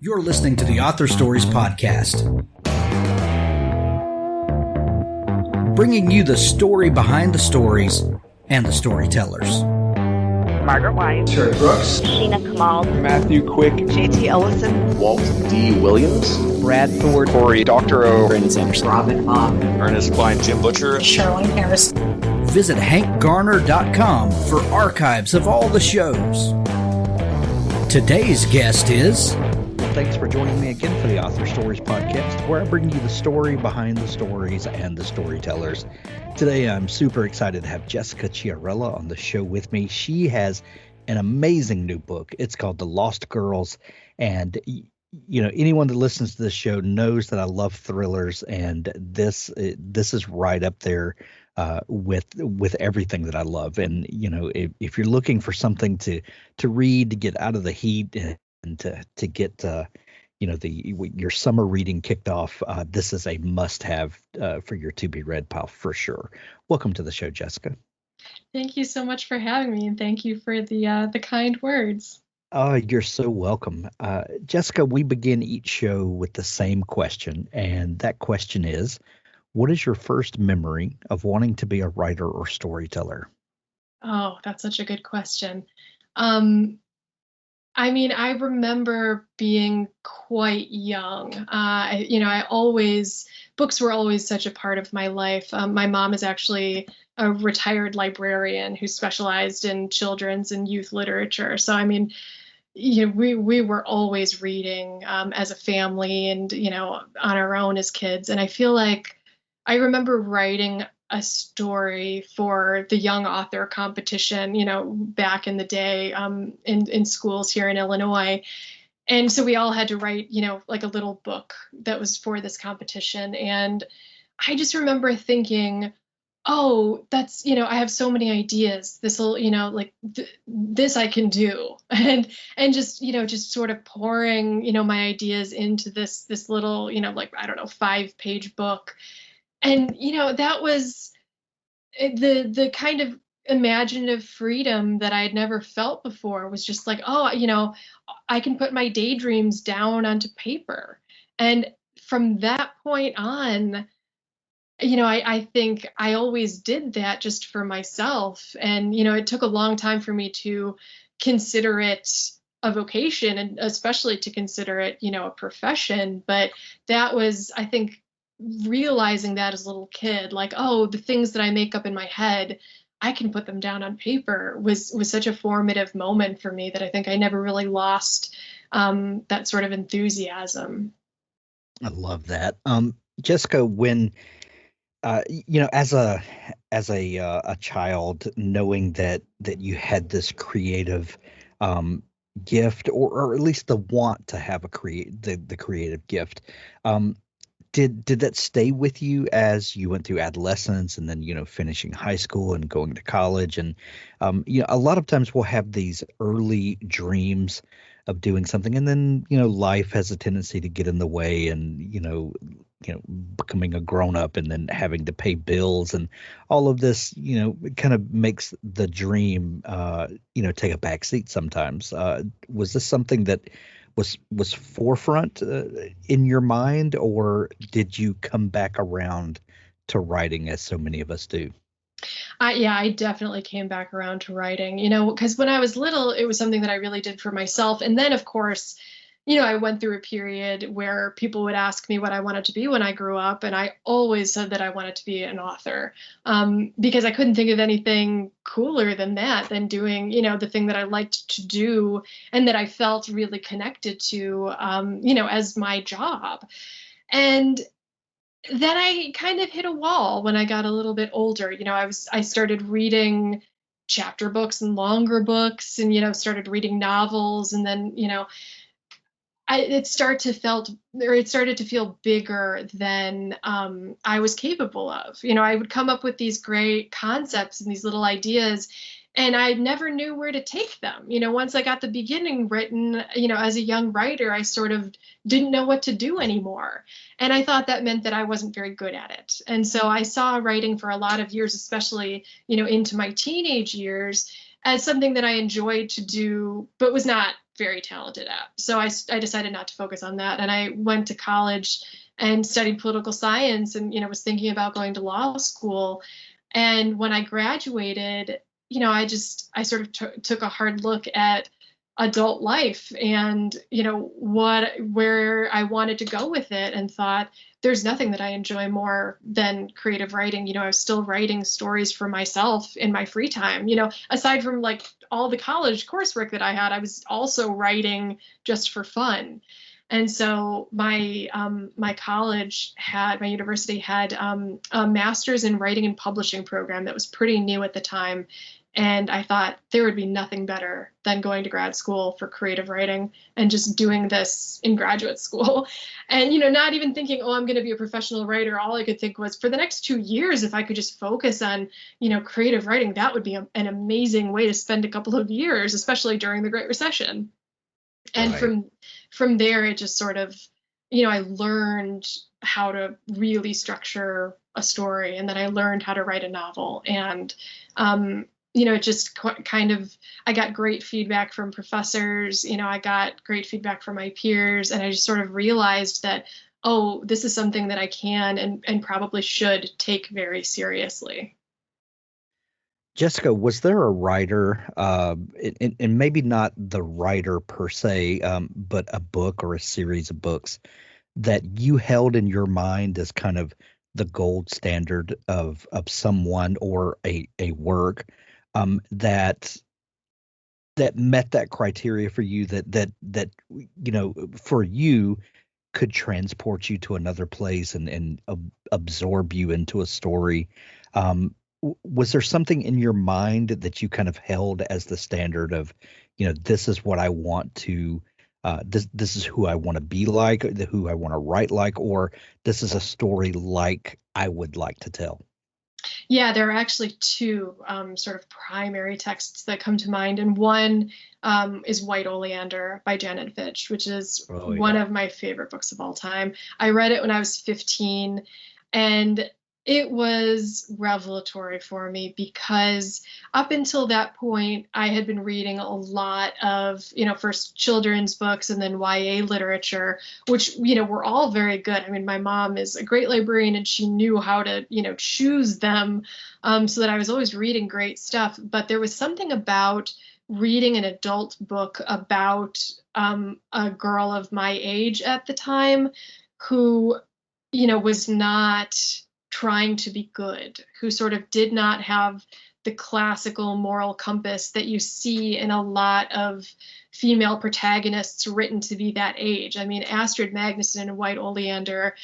You're listening to the Author Stories Podcast, bringing you the story behind the stories and the storytellers. Margaret White, Terry Brooks, Sheena Kamal, Matthew Quick, JT Ellison, Walt D. Williams, Brad Thor, Corey Doctorow, Brandon Sanders, Robin Mom, Ernest Klein, Jim Butcher, Sherwin Harris. Visit hankgarner.com for archives of all the shows. Today's guest is... Thanks for joining me again for the Author Stories Podcast, where I bring you the story behind the stories and the storytellers. Today, I'm super excited to have Jessica Chiarella on the show with me. She has an amazing new book. It's called The Lost Girls. And, you know, anyone that listens to this show knows that I love thrillers. And this is right up there with everything that I love. And, you know, if you're looking for something to read, to get out of the heat and to get your summer reading kicked off, this is a must-have for your to-be-read pile for sure. Welcome to the show, Jessica. Thank you so much for having me, and thank you for the kind words. Oh, you're so welcome. Jessica, we begin each show with the same question, and that question is, what is your first memory of wanting to be a writer or storyteller? Oh, that's such a good question. I remember being quite young. Books were always such a part of my life. My mom is actually a retired librarian who specialized in children's and youth literature. So, we were always reading as a family and, on our own as kids. And I feel like I remember writing a story for the young author competition, back in the day in schools here in Illinois. And so we all had to write, like a little book that was for this competition. And I just remember thinking, oh, that's, I have so many ideas. This will, this I can do. And just, just sort of pouring, my ideas into this little, 5-page book. And, that was the kind of imaginative freedom that I had never felt before. Was just like, oh, I can put my daydreams down onto paper. And from that point on, I think I always did that just for myself. And, it took a long time for me to consider it a vocation and especially to consider it, a profession. But that was, I think, realizing that as a little kid, like, oh, the things that I make up in my head, I can put them down on paper was such a formative moment for me that I think I never really lost that sort of enthusiasm. I love that. Jessica, when, as a child, knowing that you had this creative gift or at least the want to have the creative gift, Did that stay with you as you went through adolescence and then, finishing high school and going to college? And, a lot of times we'll have these early dreams of doing something. And then, life has a tendency to get in the way and, becoming a grown up and then having to pay bills and all of this, it kind of makes the dream, take a back seat sometimes. Was this something that was forefront in your mind, or did you come back around to writing as so many of us do? I definitely came back around to writing, because when I was little, it was something that I really did for myself. And then, of course, I went through a period where people would ask me what I wanted to be when I grew up. And I always said that I wanted to be an author because I couldn't think of anything cooler than that, than doing, the thing that I liked to do and that I felt really connected to, as my job. And then I kind of hit a wall when I got a little bit older. I started reading chapter books and longer books and, started reading novels. And then, it started to feel bigger than I was capable of. I would come up with these great concepts and these little ideas, and I never knew where to take them. Once I got the beginning written, as a young writer, I sort of didn't know what to do anymore. And I thought that meant that I wasn't very good at it. And so I saw writing for a lot of years, especially, into my teenage years, as something that I enjoyed to do, but was not very talented at. So I decided not to focus on that. And I went to college and studied political science and, was thinking about going to law school. And when I graduated, I sort of took a hard look at adult life and, where I wanted to go with it, and thought there's nothing that I enjoy more than creative writing. I was still writing stories for myself in my free time, aside from like all the college coursework that I had, I was also writing just for fun. And so my university had a master's in writing and publishing program that was pretty new at the time. And I thought there would be nothing better than going to grad school for creative writing and just doing this in graduate school. And, not even thinking, oh, I'm going to be a professional writer. All I could think was, for the next 2 years, if I could just focus on, creative writing, that would be an amazing way to spend a couple of years, especially during the Great Recession. And Right. from there, it just sort of, I learned how to really structure a story, and then I learned how to write a novel. And, it just kind of, I got great feedback from professors, I got great feedback from my peers, and I just sort of realized that, oh, this is something that I can and probably should take very seriously. Jessica, was there a writer, and maybe not the writer per se, but a book or a series of books that you held in your mind as kind of the gold standard of someone or a work that met that criteria for you, that for you could transport you to another place and absorb you into a story? Was there something in your mind that you kind of held as the standard of, this is what I want to, this is who I want to be like, who I want to write like, or this is a story like I would like to tell? Yeah, there are actually two sort of primary texts that come to mind. And one is White Oleander by Janet Fitch, which is Oh one yeah. of my favorite books of all time. I read it when I was 15, and it was revelatory for me because up until that point, I had been reading a lot of, first children's books and then YA literature, which, were all very good. I mean, my mom is a great librarian and she knew how to, choose them, so that I was always reading great stuff. But there was something about reading an adult book about a girl of my age at the time who, was not trying to be good, who sort of did not have the classical moral compass that you see in a lot of female protagonists written to be that age. I mean, Astrid Magnuson in White Oleander,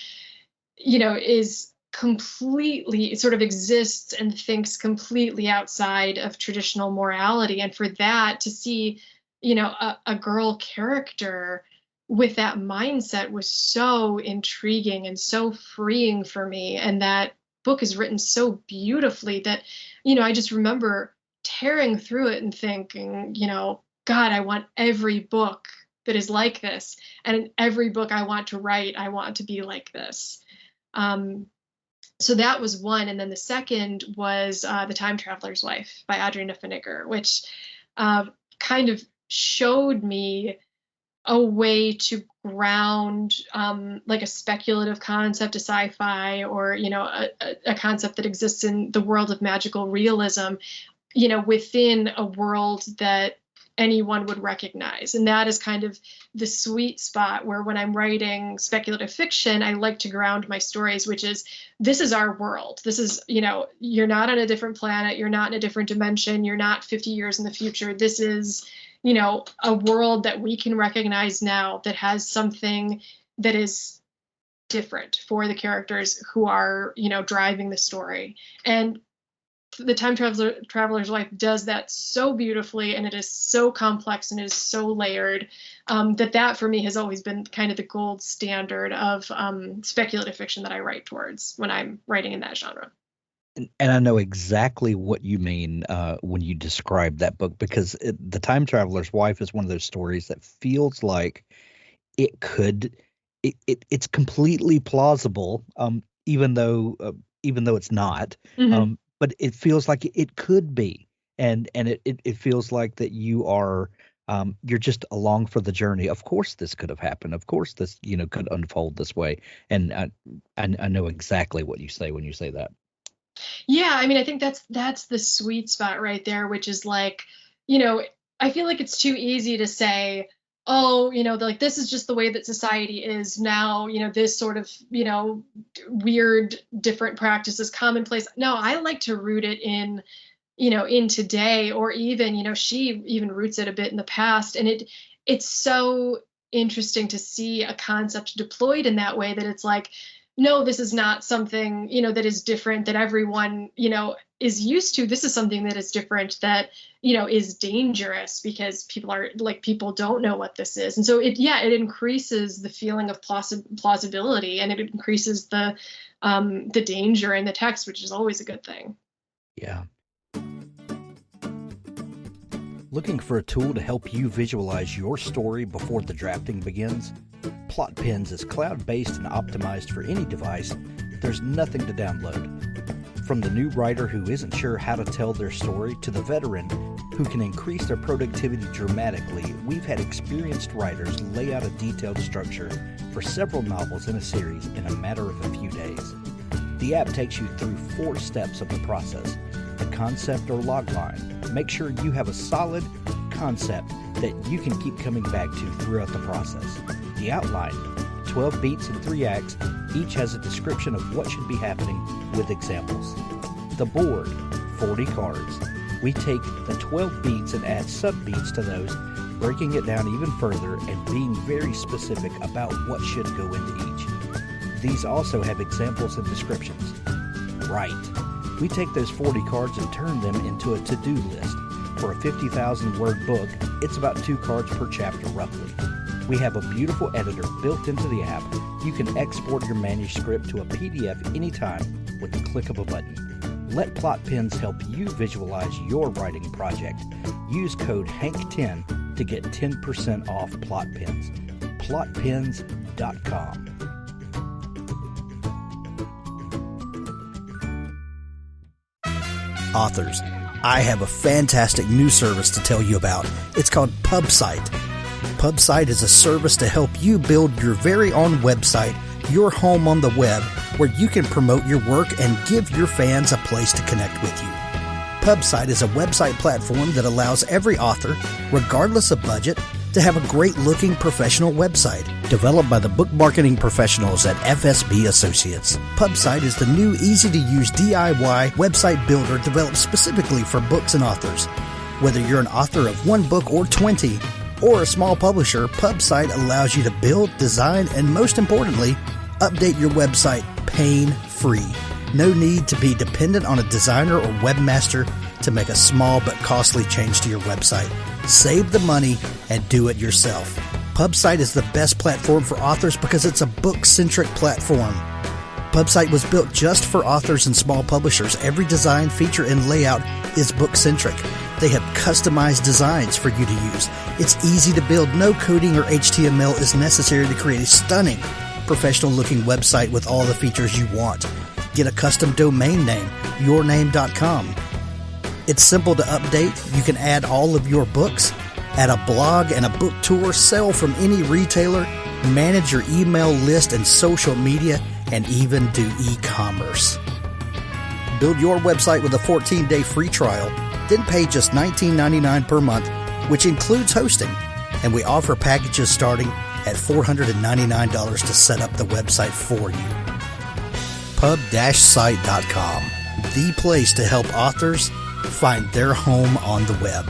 is completely, sort of exists and thinks completely outside of traditional morality. And for that to see, a girl character with that mindset was so intriguing and so freeing for me. And that book is written so beautifully that, I just remember tearing through it and thinking, God, I want every book that is like this. And in every book I want to write, I want to be like this. So that was one. And then the second was The Time Traveler's Wife by Adriana Finnegar, which kind of showed me a way to ground like a speculative concept, a sci-fi, or a concept that exists in the world of magical realism, within a world that anyone would recognize. And that is kind of the sweet spot where, when I'm writing speculative fiction, I like to ground my stories, which is, this is our world. This is, you're not on a different planet, you're not in a different dimension, you're not 50 years in the future. This is, a world that we can recognize now, that has something that is different for the characters who are, driving the story. And The Time Traveler's Wife does that so beautifully, and it is so complex and it is so layered, that for me has always been kind of the gold standard of speculative fiction that I write towards when I'm writing in that genre. And I know exactly what you mean when you describe that book, because The Time Traveler's Wife is one of those stories that feels like it could, it's completely plausible, even though it's not, Mm-hmm. but it feels like it could be, and it feels like that you are You're just along for the journey. Of course, this could have happened. Of course, this could unfold this way. And I know exactly what you say when you say that. Yeah, I mean, I think that's the sweet spot right there, which is like, you know, I feel like it's too easy to say, oh, like this is just the way that society is now, this sort of, weird different practices commonplace. No, I like to root it in today, or even, she even roots it a bit in the past. And it's so interesting to see a concept deployed in that way, that it's like, no, this is not something, that is different, that everyone, is used to. This is something that is different, that, is dangerous, because people don't know what this is. And so it increases the feeling of plausibility, and it increases the danger in the text, which is always a good thing. Yeah. Looking for a tool to help you visualize your story before the drafting begins? Plot Pens is cloud-based and optimized for any device. There's nothing to download. From the new writer who isn't sure how to tell their story to the veteran who can increase their productivity dramatically, we've had experienced writers lay out a detailed structure for several novels in a series in a matter of a few days. The app takes you through 4 steps of the process: the concept or logline. Make sure you have a solid concept that you can keep coming back to throughout the process. The outline, 12 beats and 3 acts, each has a description of what should be happening with examples. The board, 40 cards. We take the 12 beats and add sub-beats to those, breaking it down even further and being very specific about what should go into each. These also have examples and descriptions. Right. We take those 40 cards and turn them into a to-do list. For a 50,000-word book, it's about 2 cards per chapter roughly. We have a beautiful editor built into the app. You can export your manuscript to a PDF anytime with the click of a button. Let Plot Pens help you visualize your writing project. Use code HANK10 to get 10% off Plot Pens. plotpens.com. Authors, I have a fantastic new service to tell you about. It's called PubSite. PubSite is a service to help you build your very own website, your home on the web, where you can promote your work and give your fans a place to connect with you. PubSite is a website platform that allows every author, regardless of budget, to have a great-looking professional website developed by the book marketing professionals at FSB Associates. PubSite is the new easy-to-use DIY website builder developed specifically for books and authors. Whether you're an author of 1 book or 20, or a small publisher, PubSite allows you to build, design, and most importantly, update your website pain-free. No need to be dependent on a designer or webmaster to make a small but costly change to your website. Save the money and do it yourself. PubSite is the best platform for authors because it's a book-centric platform. PubSite was built just for authors and small publishers. Every design, feature, and layout is book-centric. They have customized designs for you to use. It's easy to build. No coding or HTML is necessary to create a stunning, professional-looking website with all the features you want. Get a custom domain name, yourname.com. It's simple to update. You can add all of your books, add a blog and a book tour, sell from any retailer, manage your email list and social media, and even do e-commerce. Build your website with a 14-day free trial, then pay just $19.99 per month, which includes hosting. And we offer packages starting at $499 to set up the website for you. Pub-site.com, the place to help authors find their home on the web.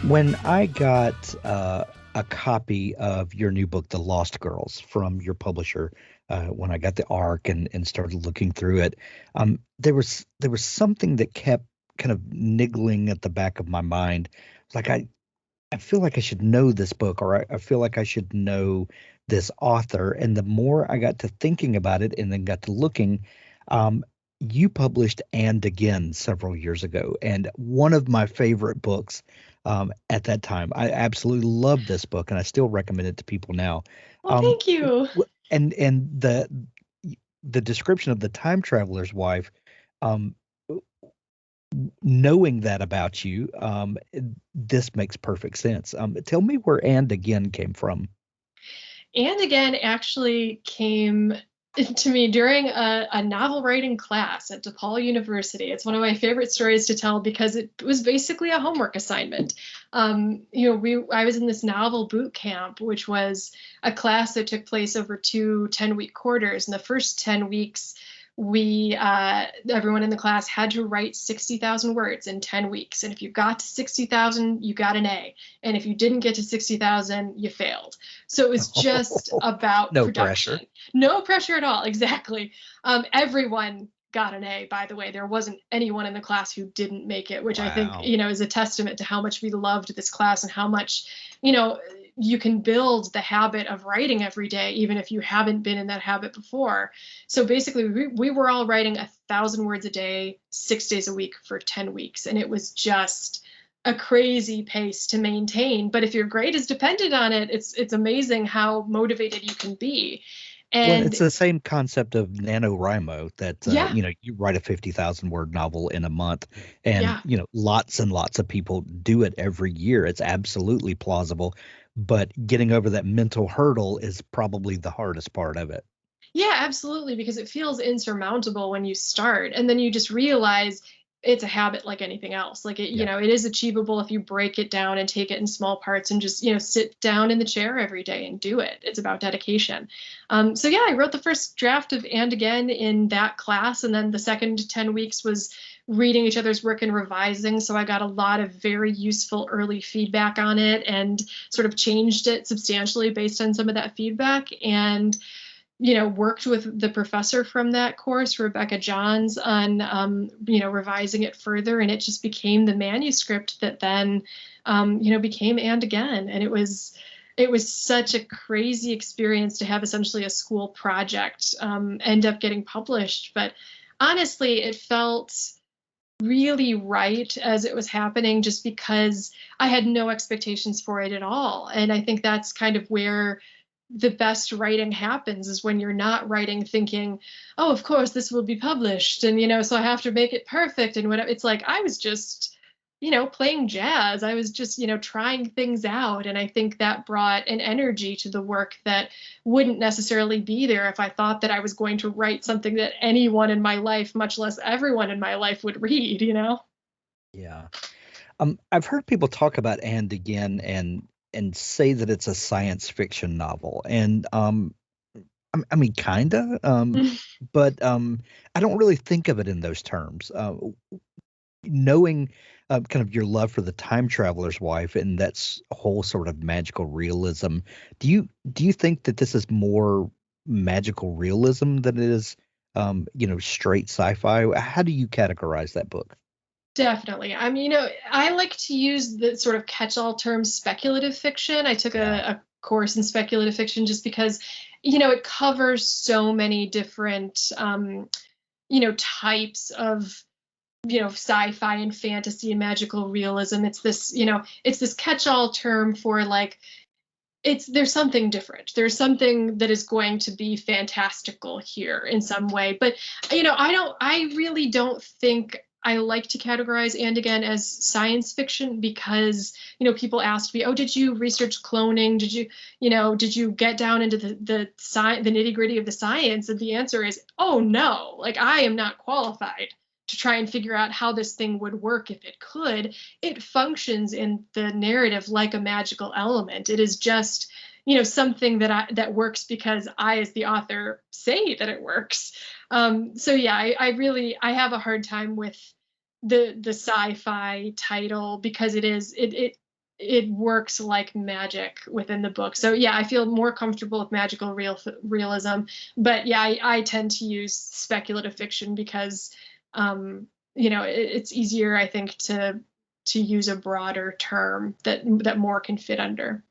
When I got a copy of your new book, The Lost Girls, from your publisher, when I got the ARC and started looking through it, there was something that kept kind of niggling at the back of my mind. Like I feel like I should know this book, or I feel like I should know this author. And the more I got to thinking about it and then got to looking, you published And Again several years ago, and one of my favorite books at that time. I absolutely love this book, and I still recommend it to people now. Well, thank you. And the description of the time traveler's wife, knowing that about you, this makes perfect sense. Tell me where "And Again" came from. And Again actually came to me during a novel writing class at DePaul University. It's one of my favorite stories to tell because it was basically a homework assignment. I was in this novel boot camp, which was a class that took place over 2 10-week quarters. And the first 10 weeks, everyone in the class had to write 60,000 words in 10 weeks. And if you got to 60,000, you got an A. And if you didn't get to 60,000, you failed. So it was just about No production. pressure. No pressure at all. Exactly. Everyone got an A, by the way. There wasn't anyone in the class who didn't make it, which I think, Wow. is a testament to how much we loved this class and how much, you can build the habit of writing every day, even if you haven't been in that habit before. So basically, we were all writing 1,000 words a day, 6 days a week for 10 weeks. And it was just a crazy pace to maintain. But if your grade is dependent on it, it's amazing how motivated you can be. Well, And it's the same concept of NaNoWriMo that, yeah, you write a 50,000 word novel in a month, and, yeah. lots and lots of people do it every year. It's absolutely plausible, but getting over that mental hurdle is probably the hardest part of it. Yeah, absolutely, because it feels insurmountable when you start, and then you just realize it's a habit like anything else. Like it is achievable if you break it down and take it in small parts and just, sit down in the chair every day and do it. It's about dedication. So yeah, I wrote the first draft of And Again in that class, and then the second 10 weeks was reading each other's work and revising. So I got a lot of very useful early feedback on it and sort of changed it substantially based on some of that feedback. And worked with the professor from that course, Rebecca Johns, on, revising it further. And it just became the manuscript that then, became And Again. And it was such a crazy experience to have essentially a school project end up getting published. But honestly, it felt really right as it was happening just because I had no expectations for it at all. And I think that's kind of where the best writing happens, is when you're not writing thinking, oh, of course this will be published, and so I have to make it perfect and whatever. It's like I was just playing jazz. I was just trying things out, and I think that brought an energy to the work that wouldn't necessarily be there if I thought that I was going to write something that anyone in my life, much less everyone in my life, would read. Yeah. I've heard people talk about And Again and say that it's a science fiction novel, and I mean, kinda, but I don't really think of it in those terms. Knowing kind of your love for The Time Traveler's Wife and that's whole sort of magical realism, do you think that this is more magical realism than it is, straight sci-fi? How do you categorize that book? Definitely. I mean, I like to use the sort of catch-all term speculative fiction. I took Yeah. a course in speculative fiction just because, it covers so many different, types of, sci-fi and fantasy and magical realism. It's this catch-all term for like, there's something different. There's something that is going to be fantastical here in some way. But I really don't think I like to categorize And Again as science fiction because, people asked me, oh, did you research cloning? Did you get down into the nitty gritty of the science? And the answer is, oh no, like I am not qualified to try and figure out how this thing would work if it could. It functions in the narrative like a magical element. It is just, something that works because I, as the author, say that it works. So yeah, I have a hard time with the sci-fi title because it works like magic within the book. So yeah, I feel more comfortable with magical realism. But yeah, I tend to use speculative fiction because it's easier, I think, to use a broader term that more can fit under.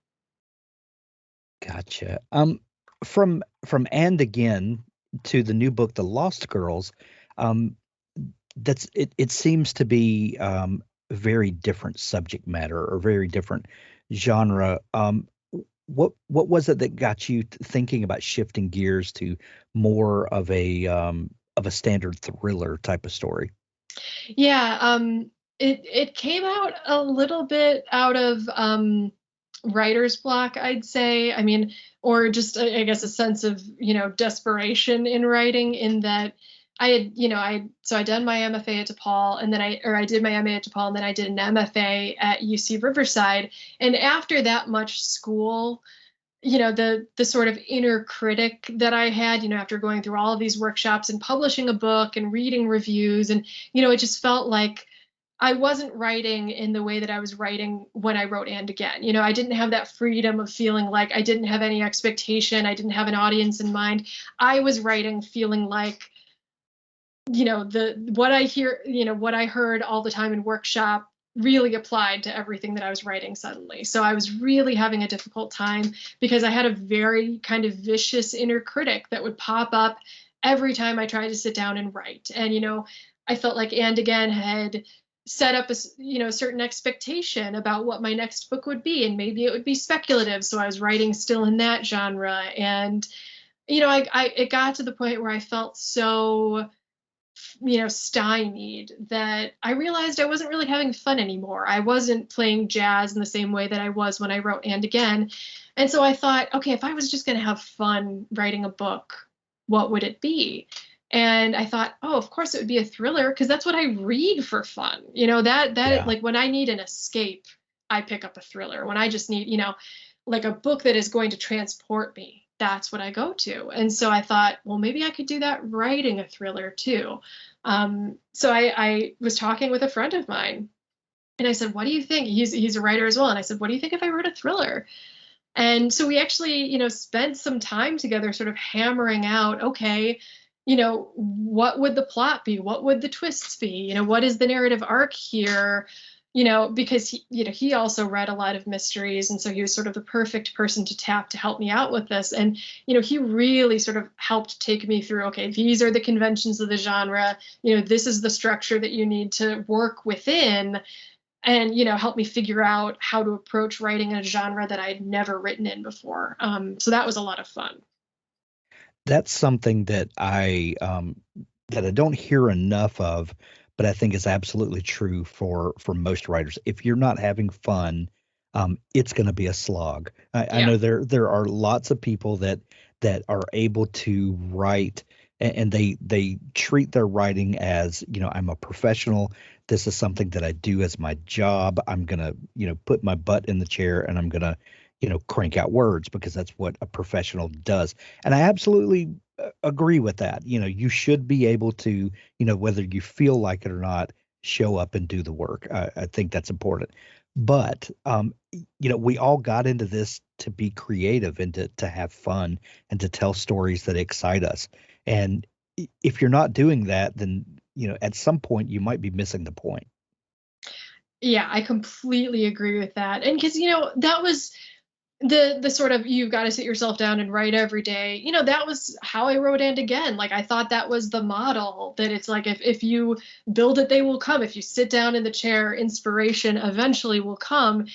Gotcha. From And Again to the new book, The Lost Girls, um, that's it. It seems to be very different subject matter or very different genre. What was it that got you thinking about shifting gears to more of a standard thriller type of story? Yeah, it came out a little bit out of writer's block, I'd say. I mean, or just I guess a sense of, desperation in writing, in that I had, I done my MFA at DePaul, and then I did my MA at DePaul, and then I did an MFA at UC Riverside. And after that much school, the sort of inner critic that I had, after going through all of these workshops and publishing a book and reading reviews, and it just felt like I wasn't writing in the way that I was writing when I wrote And Again. I didn't have that freedom of feeling like I didn't have any expectation, I didn't have an audience in mind. I was writing feeling like, what I heard all the time in workshop really applied to everything that I was writing suddenly. So I was really having a difficult time, because I had a very kind of vicious inner critic that would pop up every time I tried to sit down and write. And, I felt like And Again had set up a certain expectation about what my next book would be, and maybe it would be speculative. So I was writing still in that genre. And, it got to the point where I felt so stymied, that I realized I wasn't really having fun anymore. I wasn't playing jazz in the same way that I was when I wrote And Again. And so I thought, okay, if I was just going to have fun writing a book, what would it be? And I thought, oh, of course it would be a thriller, because that's what I read for fun. Yeah. Like when I need an escape, I pick up a thriller. When I just need, like a book that is going to transport me, that's what I go to. And so I thought, well, maybe I could do that writing a thriller too. So I was talking with a friend of mine, and I said, what do you think? He's a writer as well. And I said, what do you think if I wrote a thriller? And so we actually, spent some time together sort of hammering out, okay, what would the plot be? What would the twists be? What is the narrative arc here? Because he also read a lot of mysteries, and so he was sort of the perfect person to tap to help me out with this. And he really sort of helped take me through, okay, these are the conventions of the genre, this is the structure that you need to work within, and help me figure out how to approach writing in a genre that I had never written in before. So that was a lot of fun. That's something that I don't hear enough of, but I think is absolutely true for most writers. If you're not having fun, it's going to be a slog. I Yeah. know there are lots of people that are able to write, and they treat their writing as, I'm a professional. This is something that I do as my job. I'm gonna, put my butt in the chair, and I'm gonna, crank out words, because that's what a professional does. And I absolutely agree with that. You should be able to, whether you feel like it or not, show up and do the work. I think that's important. But we all got into this to be creative, and to have fun, and to tell stories that excite us. And if you're not doing that, then at some point you might be missing the point. Yeah, I completely agree with that. And because, that was the sort of, you've got to sit yourself down and write every day. That was how I wrote And Again. Like, I thought that was the model, that it's like, if you build it, they will come. If you sit down in the chair, inspiration eventually will come.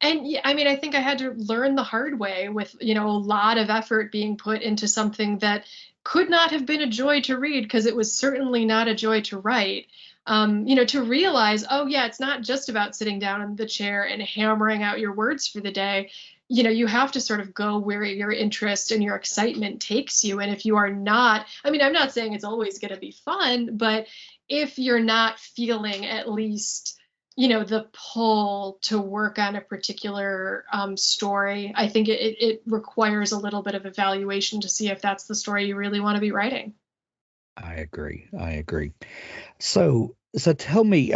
And yeah, I mean, I think I had to learn the hard way, with, a lot of effort being put into something that could not have been a joy to read, because it was certainly not a joy to write. To realize, oh yeah, it's not just about sitting down in the chair and hammering out your words for the day. You have to sort of go where your interest and your excitement takes you. And if you are not, I mean, I'm not saying it's always going to be fun, but if you're not feeling at least, the pull to work on a particular story, I think it requires a little bit of evaluation to see if that's the story you really want to be writing. I agree. I agree. So tell me,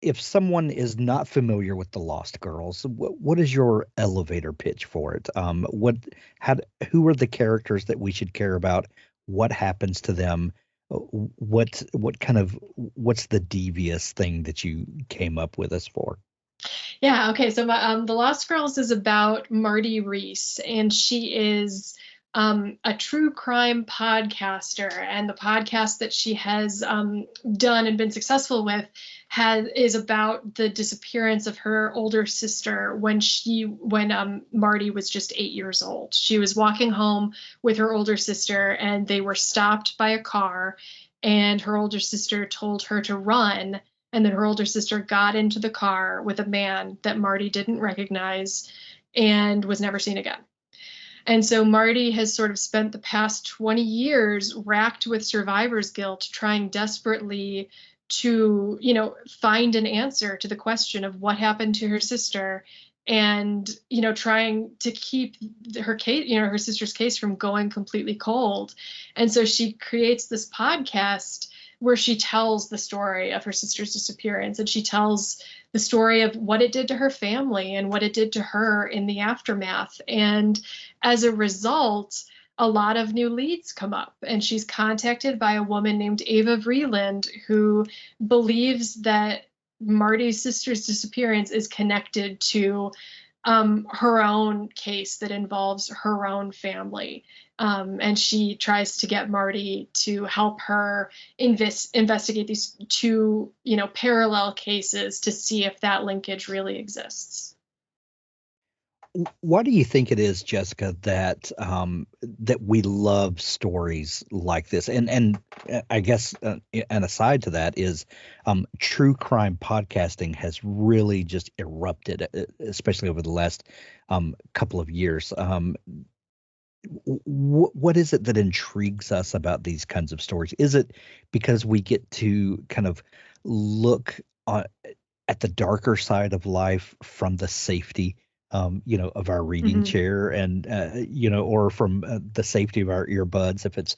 if someone is not familiar with the Lost Girls, what is your elevator pitch for it? Who are the characters that we should care about? What happens to them? What's the devious thing that you came up with us for? Yeah, okay. So The Lost Girls is about Marti Reese, and she is a true crime podcaster. And the podcast that she has done and been successful with is about the disappearance of her older sister when Marti was just 8 years old. She was walking home with her older sister, and they were stopped by a car. and her older sister told her to run. And then her older sister got into the car with a man that Marti didn't recognize and was never seen again. And so Marti has sort of spent the past 20 years racked with survivor's guilt, trying desperately to, find an answer to the question of what happened to her sister, and, trying to keep her case, her sister's case from going completely cold. And so she creates this podcast where she tells the story of her sister's disappearance, and she tells the story of what it did to her family and what it did to her in the aftermath. And as a result, a lot of new leads come up, and she's contacted by a woman named Ava Vreeland, who believes that Marti's sister's disappearance is connected to her own case that involves her own family. And she tries to get Marti to help her investigate these two, parallel cases to see if that linkage really exists. Why do you think it is, Jessica, that that we love stories like this? And I guess an aside to that is true crime podcasting has really just erupted, especially over the last couple of years. What is it that intrigues us about these kinds of stories? Is it because we get to kind of look at the darker side of life from the safety of our reading chair, and or from the safety of our earbuds, if it's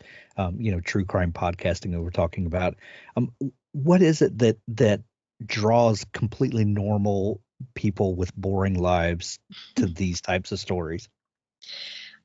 true crime podcasting that we're talking about? What is it that draws completely normal people with boring lives to these types of stories?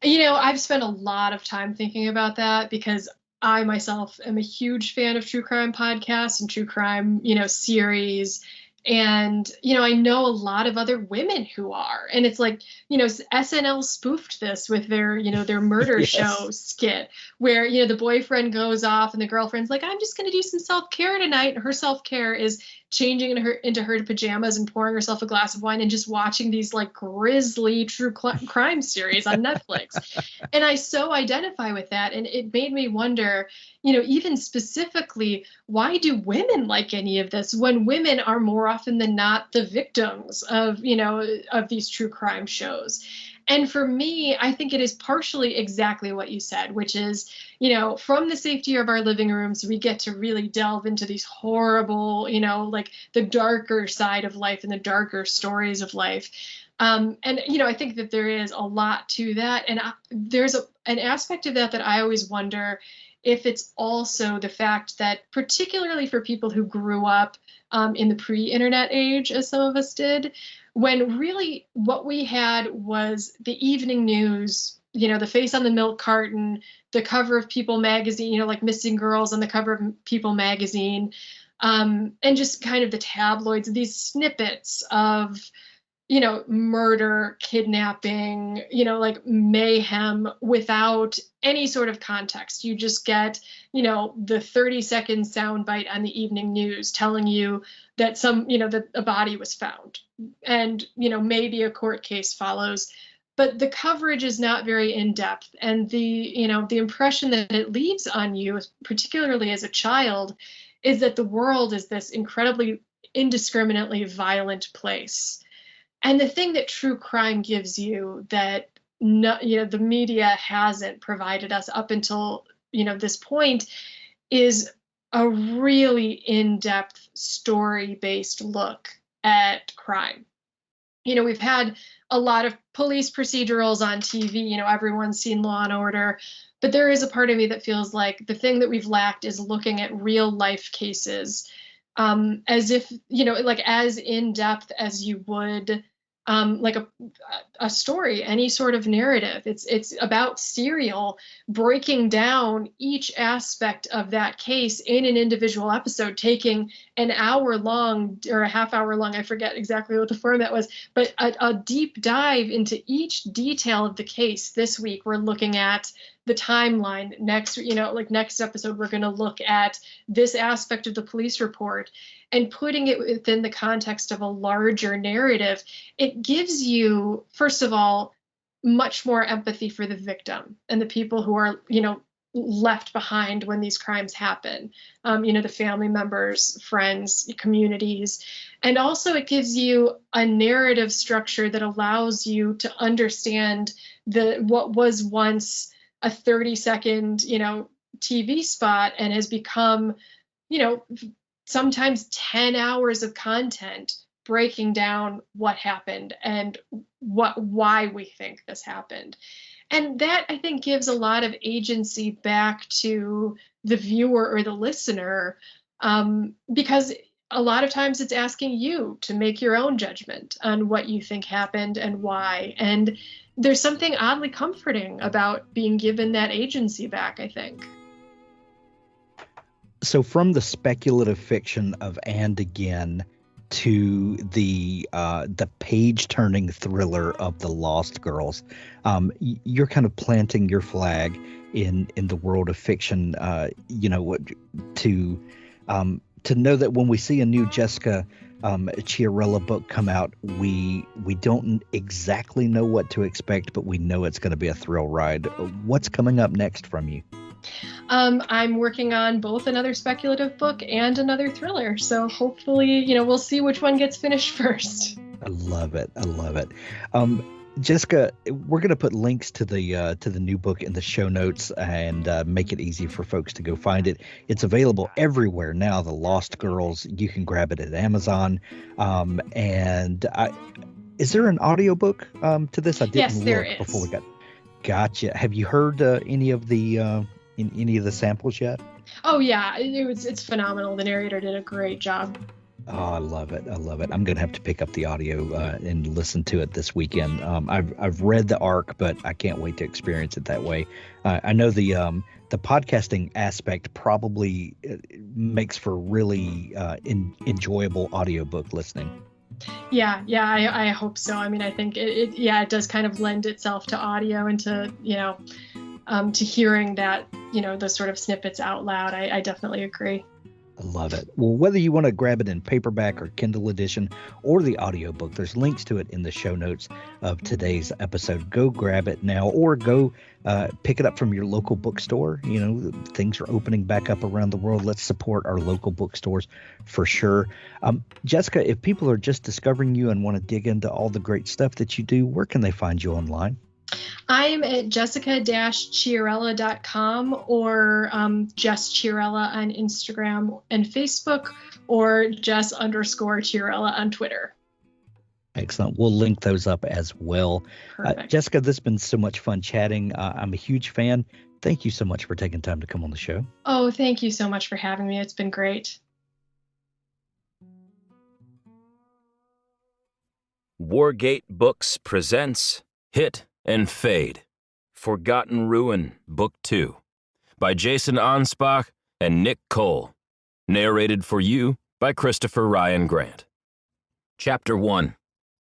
I've spent a lot of time thinking about that, because I myself am a huge fan of true crime podcasts and true crime, series. And, I know a lot of other women who are, and it's like, SNL spoofed this with their murder Yes. show skit where, the boyfriend goes off and the girlfriend's like, I'm just going to do some self-care tonight. And her self-care is changing into her pajamas and pouring herself a glass of wine and just watching these like grisly true crime series on Netflix. And I so identify with that. And it made me wonder, even specifically, why do women like any of this when women are more often than not the victims of, of these true crime shows? And for me, I think it is partially exactly what you said, which is, from the safety of our living rooms, we get to really delve into these horrible, like the darker side of life and the darker stories of life. And, I think that there is a lot to that. And there's an aspect of that I always wonder if it's also the fact that, particularly for people who grew up in the pre-internet age, as some of us did, when really what we had was the evening news, the face on the milk carton, the cover of People magazine, like Missing Girls on the cover of People magazine, and just kind of the tabloids, these snippets of, murder, kidnapping, like mayhem without any sort of context. You just get, the 30-second soundbite on the evening news telling you that that a body was found, and, maybe a court case follows. But the coverage is not very in-depth, and the impression that it leaves on you, particularly as a child, is that the world is this incredibly indiscriminately violent place. And the thing that true crime gives you that the media hasn't provided us up until this point is a really in-depth story-based look at crime. We've had a lot of police procedurals on TV. Everyone's seen Law and Order, but there is a part of me that feels like the thing that we've lacked is looking at real life cases, as if, like as in depth as you would like a story, any sort of narrative. It's about Serial breaking down each aspect of that case in an individual episode, taking an hour long or a half hour long, I forget exactly what the format was, but a deep dive into each detail of the case. This week we're looking at the timeline. Next, next episode we're going to look at this aspect of the police report, and putting it within the context of a larger narrative. It gives you, first of all, much more empathy for the victim and the people who are, left behind when these crimes happen. The family members, friends, communities. And also it gives you a narrative structure that allows you to understand what was once a 30-second, TV spot and has become, sometimes 10 hours of content breaking down what happened and why we think this happened. And that, I think, gives a lot of agency back to the viewer or the listener, because a lot of times it's asking you to make your own judgment on what you think happened and why. And there's something oddly comforting about being given that agency back, I think. So from the speculative fiction of And Again to the page-turning thriller of The Lost Girls, you're kind of planting your flag in the world of fiction. To know that when we see a new Jessica Chiarella book come out, we don't exactly know what to expect, but we know it's going to be a thrill ride. What's coming up next from you? I'm working on both another speculative book and another thriller. So hopefully, we'll see which one gets finished first. I love it. Jessica, we're going to put links to the new book in the show notes and make it easy for folks to go find it. It's available everywhere now. The Lost Girls, you can grab it at Amazon. Is there an audiobook to this? I didn't Yes, look there is. Before we got. Gotcha. Have you heard any of the samples yet? Oh yeah, it's phenomenal. The narrator did a great job. Oh, I love it. I'm going to have to pick up the audio and listen to it this weekend. I've read the arc, but I can't wait to experience it that way. I know the podcasting aspect probably makes for really enjoyable audiobook listening. Yeah, I hope so. I mean, I think it does kind of lend itself to audio and to to hearing that, those sort of snippets out loud. I definitely agree. I love it. Well, whether you want to grab it in paperback or Kindle edition or the audiobook, there's links to it in the show notes of today's episode. Go grab it now or go pick it up from your local bookstore. Things are opening back up around the world. Let's support our local bookstores for sure. Jessica, if people are just discovering you and want to dig into all the great stuff that you do, where can they find you online? I'm at jessica-chiarella.com or Jess Chiarella on Instagram and Facebook, or Jess_Chiarella on Twitter. Excellent. We'll link those up as well. Jessica, this has been so much fun chatting. I'm a huge fan. Thank you so much for taking time to come on the show. Oh, thank you so much for having me. It's been great. Wargate Books presents Hit and Fade, Forgotten Ruin, Book 2, by Jason Anspach and Nick Cole. Narrated for you by Christopher Ryan Grant. Chapter 1.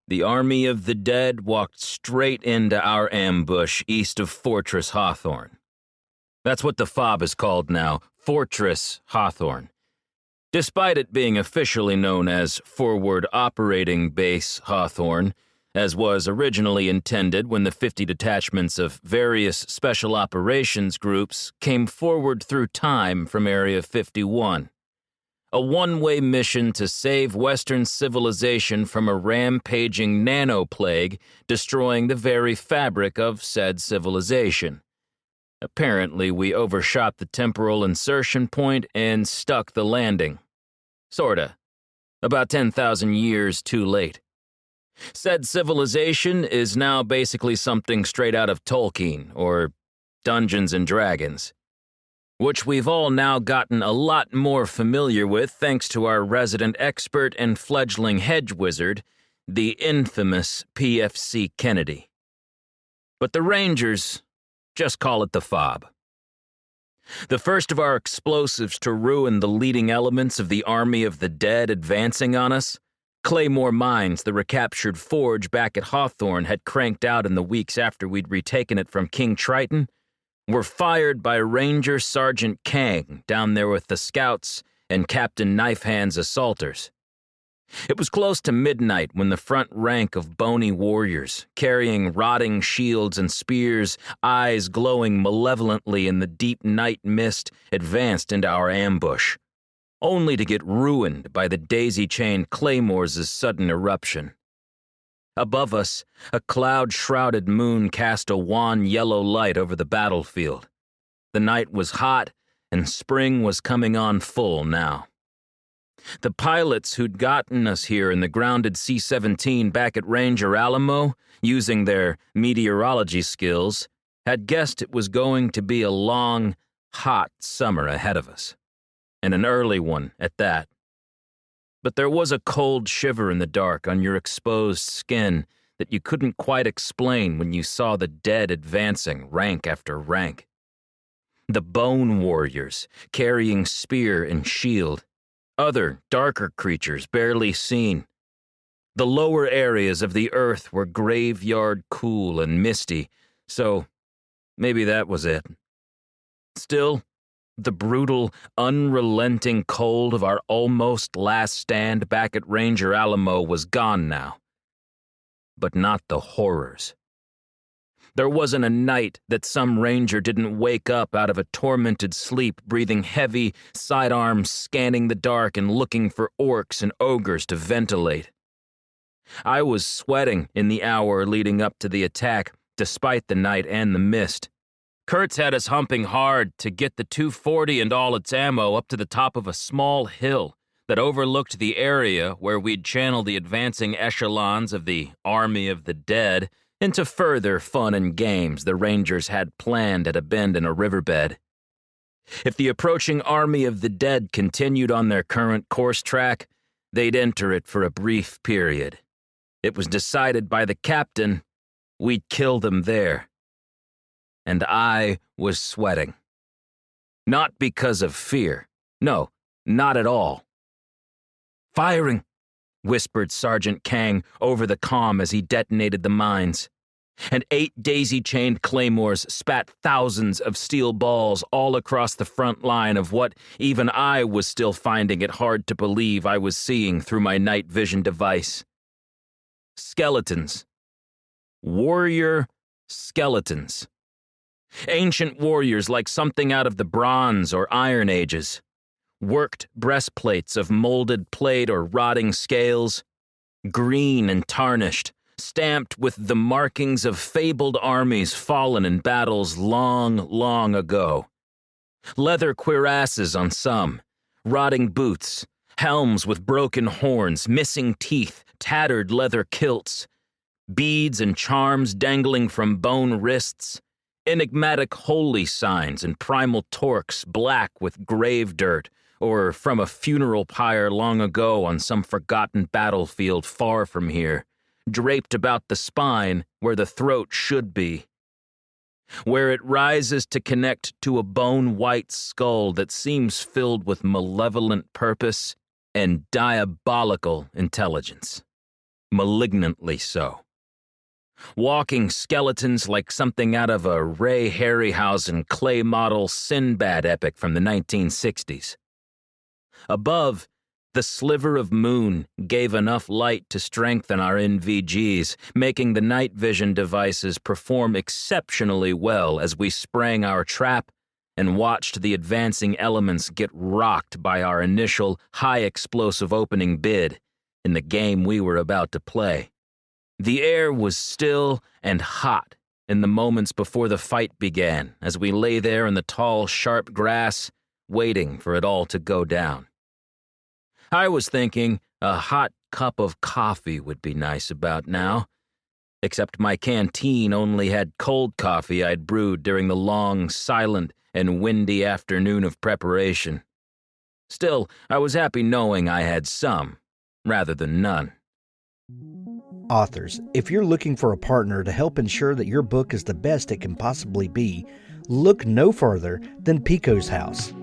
The army of the dead walked straight into our ambush east of Fortress Hawthorne. That's what the FOB is called now, Fortress Hawthorne. Despite it being officially known as Forward Operating Base Hawthorne, as was originally intended when the 50 detachments of various special operations groups came forward through time from Area 51. A one-way mission to save Western civilization from a rampaging nanoplague destroying the very fabric of said civilization. Apparently, we overshot the temporal insertion point and stuck the landing. Sorta. About 10,000 years too late. Said civilization is now basically something straight out of Tolkien or Dungeons and Dragons, which we've all now gotten a lot more familiar with thanks to our resident expert and fledgling hedge wizard, the infamous PFC Kennedy. But the Rangers just call it the FOB. The first of our explosives to ruin the leading elements of the army of the dead advancing on us, Claymore mines the recaptured forge back at Hawthorne had cranked out in the weeks after we'd retaken it from King Triton, were fired by Ranger Sergeant Kang down there with the Scouts and Captain Knifehand's assaulters. It was close to midnight when the front rank of bony warriors, carrying rotting shields and spears, eyes glowing malevolently in the deep night mist, advanced into our ambush, only to get ruined by the daisy-chained claymores' sudden eruption. Above us, a cloud-shrouded moon cast a wan yellow light over the battlefield. The night was hot, and spring was coming on full now. The pilots who'd gotten us here in the grounded C-17 back at Ranger Alamo, using their meteorology skills, had guessed it was going to be a long, hot summer ahead of us, and an early one at that. But there was a cold shiver in the dark on your exposed skin that you couldn't quite explain when you saw the dead advancing rank after rank. The bone warriors, carrying spear and shield, other darker creatures barely seen. The lower areas of the earth were graveyard cool and misty, so maybe that was it. Still, the brutal, unrelenting cold of our almost last stand back at Ranger Alamo was gone now. But not the horrors. There wasn't a night that some ranger didn't wake up out of a tormented sleep, breathing heavy, sidearms scanning the dark and looking for orcs and ogres to ventilate. I was sweating in the hour leading up to the attack, despite the night and the mist. Kurtz had us humping hard to get the 240 and all its ammo up to the top of a small hill that overlooked the area where we'd channel the advancing echelons of the Army of the Dead into further fun and games the Rangers had planned at a bend in a riverbed. If the approaching Army of the Dead continued on their current course track, they'd enter it for a brief period. It was decided by the captain we'd kill them there. And I was sweating. Not because of fear. No, not at all. "Firing," whispered Sergeant Kang over the comm as he detonated the mines. And 8 daisy-chained claymores spat thousands of steel balls all across the front line of what even I was still finding it hard to believe I was seeing through my night vision device. Skeletons. Warrior skeletons. Ancient warriors like something out of the Bronze or Iron Ages. Worked breastplates of molded plate or rotting scales. Green and tarnished, stamped with the markings of fabled armies fallen in battles long, long ago. Leather cuirasses on some, rotting boots, helms with broken horns, missing teeth, tattered leather kilts, beads and charms dangling from bone wrists, enigmatic holy signs and primal torques black with grave dirt, or from a funeral pyre long ago on some forgotten battlefield far from here, draped about the spine where the throat should be, where it rises to connect to a bone-white skull that seems filled with malevolent purpose and diabolical intelligence, malignantly so. Walking skeletons like something out of a Ray Harryhausen clay model Sinbad epic from the 1960s. Above, the sliver of moon gave enough light to strengthen our NVGs, making the night vision devices perform exceptionally well as we sprang our trap and watched the advancing elements get rocked by our initial high-explosive opening bid in the game we were about to play. The air was still and hot in the moments before the fight began as we lay there in the tall, sharp grass, waiting for it all to go down. I was thinking a hot cup of coffee would be nice about now, except my canteen only had cold coffee I'd brewed during the long, silent, and windy afternoon of preparation. Still, I was happy knowing I had some, rather than none. Authors, if you're looking for a partner to help ensure that your book is the best it can possibly be, look no further than Pico's House.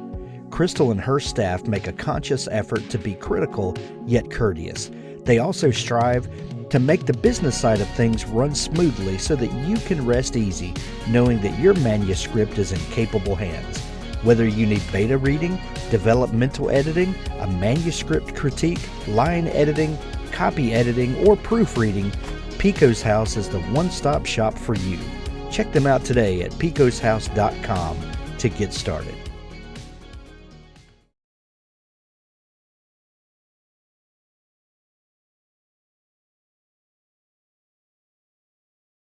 Crystal and her staff make a conscious effort to be critical yet courteous. They also strive to make the business side of things run smoothly so that you can rest easy knowing that your manuscript is in capable hands. Whether you need beta reading, developmental editing, a manuscript critique, line editing, copy editing, or proofreading, Pico's House is the one-stop shop for you. Check them out today at picoshouse.com to get started.